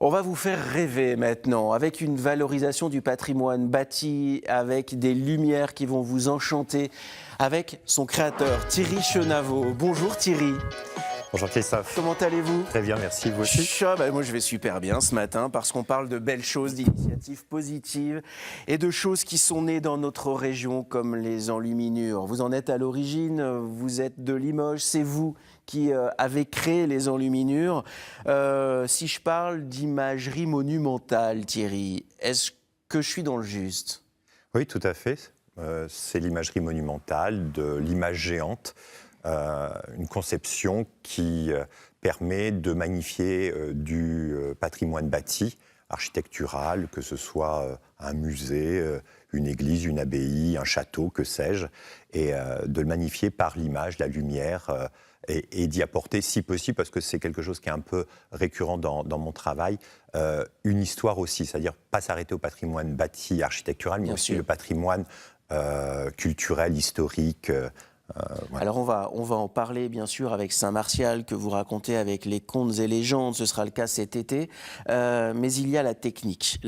On va vous faire rêver maintenant, avec une valorisation du patrimoine bâti, avec des lumières qui vont vous enchanter, avec son créateur Thierry Chenaveau. Bonjour Thierry. Bonjour Christophe. Comment allez-vous? Très bien, merci. Vous aussi? Moi je vais super bien ce matin parce qu'on parle de belles choses, d'initiatives positives et de choses qui sont nées dans notre région comme les enluminures. Vous en êtes à l'origine, vous êtes de Limoges, c'est vous qui avez créé les enluminures. Si je parle d'imagerie monumentale, Thierry, est-ce que je suis dans le juste? Oui, tout à fait. C'est l'imagerie monumentale, de l'image géante. Une conception qui permet de magnifier du patrimoine bâti, architectural, que ce soit un musée, une église, une abbaye, un château, que sais-je, et de le magnifier par l'image, la lumière, et d'y apporter, si possible, parce que c'est quelque chose qui est un peu récurrent dans mon travail, une histoire aussi, c'est-à-dire pas s'arrêter au patrimoine bâti, architectural, mais Bien aussi sûr. le patrimoine culturel, historique. Voilà. Alors on va en parler bien sûr avec Saint-Martial que vous racontez avec les contes et légendes, ce sera le cas cet été, mais il y a la technique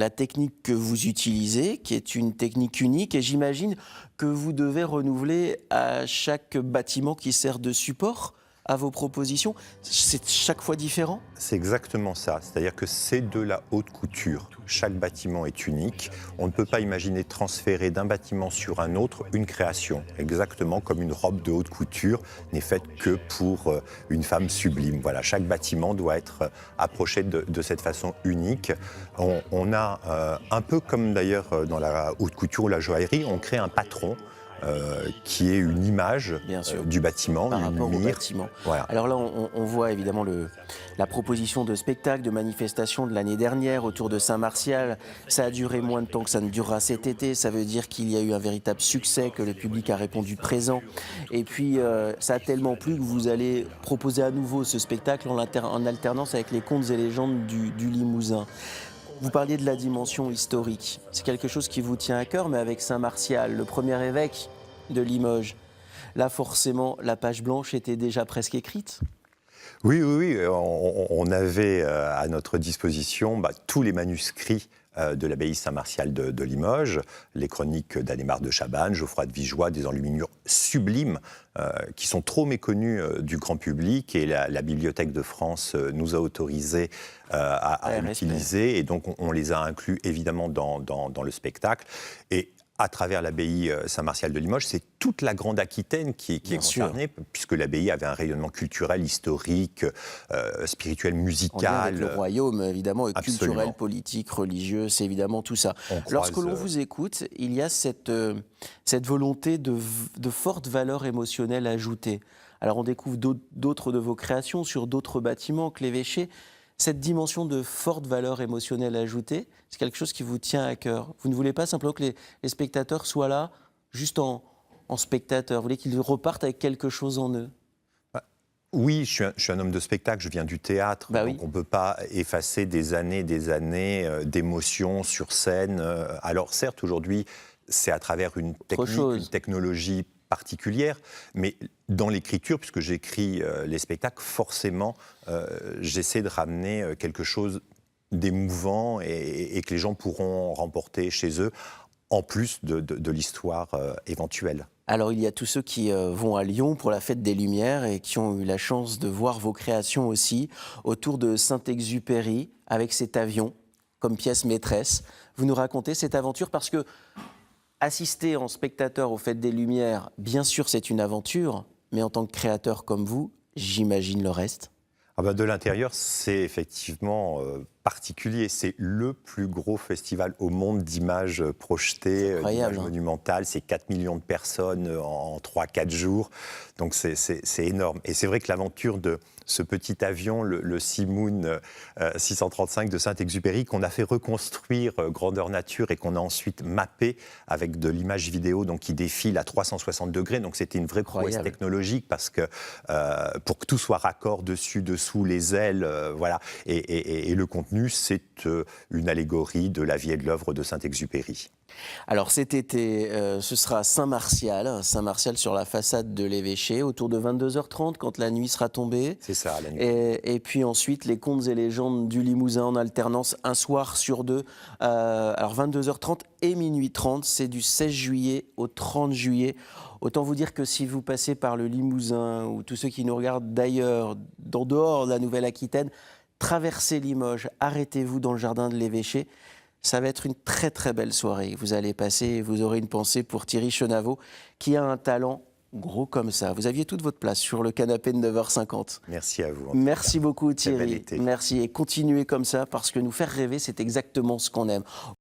que vous utilisez, qui est une technique unique et j'imagine que vous devez renouveler à chaque bâtiment qui sert de support à vos propositions. C'est chaque fois différent? C'est exactement ça, c'est-à-dire que c'est de la haute couture. Chaque bâtiment est unique. On ne peut pas imaginer transférer d'un bâtiment sur un autre une création, exactement comme une robe de haute couture n'est faite que pour une femme sublime. Voilà, chaque bâtiment doit être approché de cette façon unique. On a, un peu comme d'ailleurs dans la haute couture ou la joaillerie, on crée un patron qui est une image du bâtiment, par une rapport au mire. bâtiment. Voilà. Alors là, on voit évidemment la proposition de spectacle, de manifestation de l'année dernière autour de Saint-Martial. Ça a duré moins de temps que ça ne durera cet été. Ça veut dire qu'il y a eu un véritable succès, que le public a répondu présent. Et puis, ça a tellement plu que vous allez proposer à nouveau ce spectacle en alternance avec les contes et légendes du Limousin. Vous parliez de la dimension historique. C'est quelque chose qui vous tient à cœur, mais avec Saint-Martial, le premier évêque de Limoges, là forcément la page blanche était déjà presque écrite. Oui, on avait à notre disposition tous les manuscrits de l'abbaye Saint-Martial de Limoges, les chroniques d'Adhémar de Chabannes, Geoffroy de Vigeois, des enluminures sublimes qui sont trop méconnues du grand public et la Bibliothèque de France nous a autorisé à l'utiliser et donc on les a inclus évidemment dans le spectacle. Et à travers l'abbaye Saint-Martial de Limoges, c'est toute la Grande Aquitaine qui est concernée, puisque l'abbaye avait un rayonnement culturel, historique, spirituel, musical. En lien avec le royaume, évidemment, et Absolument. culturel, politique, religieux, c'est évidemment tout ça. Lorsque l'on vous écoute, il y a cette volonté de forte valeur émotionnelle ajoutée. Alors on découvre d'autres de vos créations sur d'autres bâtiments que l'évêché. Cette dimension de forte valeur émotionnelle ajoutée, c'est quelque chose qui vous tient à cœur. Vous ne voulez pas simplement que les spectateurs soient là juste en spectateurs. Vous voulez qu'ils repartent avec quelque chose en eux. Oui, je suis un homme de spectacle, je viens du théâtre, donc on ne peut pas effacer des années d'émotions sur scène. Alors certes, aujourd'hui, c'est à travers une technique, une technologie particulière, mais dans l'écriture, puisque j'écris les spectacles, forcément, j'essaie de ramener quelque chose d'émouvant et que les gens pourront remporter chez eux, en plus de l'histoire éventuelle. Alors il y a tous ceux qui vont à Lyon pour la Fête des Lumières et qui ont eu la chance de voir vos créations aussi autour de Saint-Exupéry avec cet avion comme pièce maîtresse. Vous nous racontez cette aventure parce que assister en spectateur aux Fêtes des Lumières, bien sûr c'est une aventure, mais en tant que créateur comme vous, j'imagine le reste. De l'intérieur, c'est effectivement particulier. C'est le plus gros festival au monde d'images projetées, d'images monumentales. C'est 4 millions de personnes en 3-4 jours. Donc c'est énorme. Et c'est vrai que l'aventure de ce petit avion, le Simoun 635 de Saint-Exupéry, qu'on a fait reconstruire grandeur nature et qu'on a ensuite mappé avec de l'image vidéo donc qui défile à 360 degrés. Donc c'était une vraie prouesse technologique parce que pour que tout soit raccord dessus, dessous, les ailes, voilà. Et le contenu contenu, c'est une allégorie de la vie et de l'œuvre de Saint-Exupéry. Alors cet été, ce sera Saint-Martial sur la façade de l'évêché, autour de 22h30 quand la nuit sera tombée. C'est ça, la nuit. Et puis ensuite, les contes et légendes du Limousin en alternance, un soir sur deux. Alors 22h30 et minuit 30, c'est du 16 juillet au 30 juillet. Autant vous dire que si vous passez par le Limousin ou tous ceux qui nous regardent d'ailleurs, d'en dehors de la Nouvelle-Aquitaine, traversez Limoges, arrêtez-vous dans le jardin de l'évêché. Ça va être une très très belle soirée. Vous allez passer et vous aurez une pensée pour Thierry Chenavot qui a un talent gros comme ça. Vous aviez toute votre place sur le canapé de 9h50. Merci à vous. Merci beaucoup Très bel Thierry. été. Merci et continuez comme ça parce que nous faire rêver, c'est exactement ce qu'on aime.